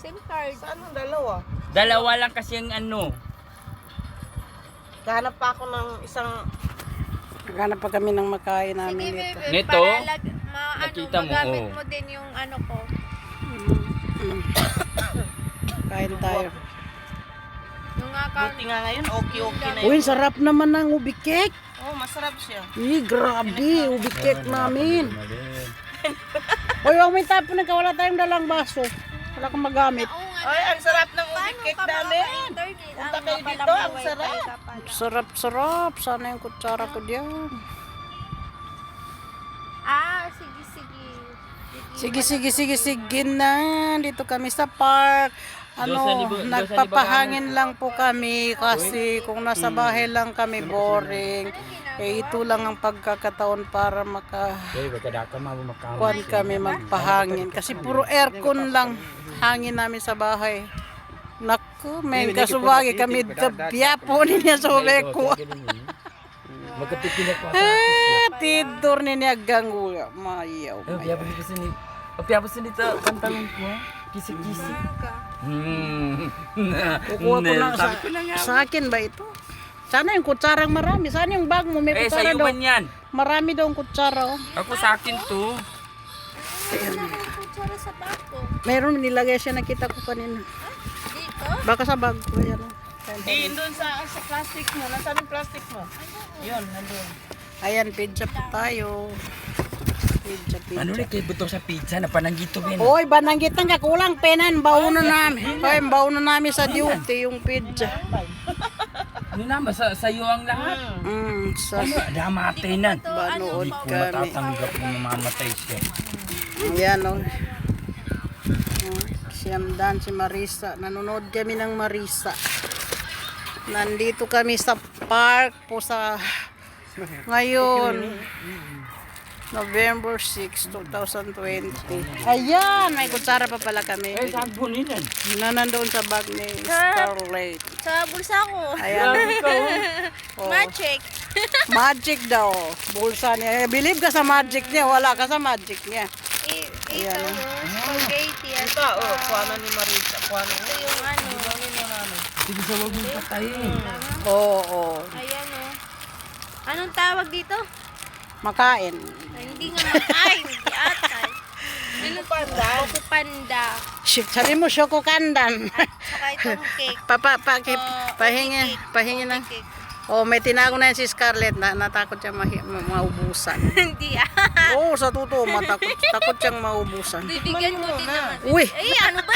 SIM card. Saan ang dalawa? Dalawa lang kasi ang ano. Gahanap pa ako ng isang... Naghanap pa kami ng makain namin Sige, dito. bebe. Nito? Nakita Nakita mo, magamit oh. mo din yung ano ko. Kain tayo. Yung account. Buti nga ngayon, okay na Uy, yun. sarap naman ng ubi cake. Oh, masarap siya. Grabe, ubi cake namin. Uy, huwag may tapon na ka, wala tayong dalang baso. Wala kang magamit. Oo nga. Ay, ang sarap ng ubi Paano cake ka namin. maka-internet? Punta Ang kayo mapala dito, mo, ang wifi sarap. ka pala. Sarap-sarap. Sana yung kutsara ko diyan. Sige na. Dito kami sa park. Nagpapahangin lang po kami kasi kung nasa bahay lang kami boring. Ito lang ang pagkakataon para kuan kami magpahangin. Kasi puro aircon lang hangin namin sa bahay. Naku, men kasubagi kami biyapo niya sa beko. Tidur niya gangguya. Mayaw. Piapos nito pantalon ko. Kisi-kisi. Kukuha ko na sa akin ba ito? Sana yung kutsarang marami. Sana yung bag mo may Eh, kutsara sa'yo daw. man yan. Marami daw ang kutsara. Oh. Ako sa akin to. Wala akong kutsara sa bag ko. Meron nilagay siya, nakita ko kanina. Dito? Baka sa bag ko yan. Oh. Di, doon sa plastic mo. Nasaan yung plastic mo? Yun, nandun. Ayan, pizza po tayo. Pizza. Ano na kayo buto sa pizza na pananggito ba? Hoy, bananggit ang kakulang penan. Baunan namin. Hoy, baunan namin sa duty yung pizza. Ano naman, sa'yo ang lahat. Sa Ano, damatay na. banood Hindi ko kami. matatanggap na mamamatay siya. Ayan o. Siyam Dan, si Marisa. Nanonood kami ng Marisa. Nandito kami sa park po sa ngayon. November 6, 2020. Ayan, may kutsara pa pala kami. Eh, saan po nila? Na nandoon sa bag ni Scarlett. Sa bulsa ko. Ayan. Oh. Magic. Magic daw. Bulsa niya. Believe ka sa magic niya. Wala ka sa magic niya. Ito, spaghetti. At Ito, oh, kuha ni Marisa. Kuha na ito yung ano. Sige sa wag mong patayin. Oo. Ayan o. Anong tawag dito? Makain. Ay, hindi nga makain. Hindi atay. Panda. Coco panda. Sabi mo, Shoko Kandan. Saka itong cake. Pahingi na. Cake. Oh, may tinago na yan si Scarlett na natakot siya maubusan. Hindi ah. Oo, sa totoo, takot siyang maubusan. Bibigyan mo din naman. Uy! Ay, ano ba?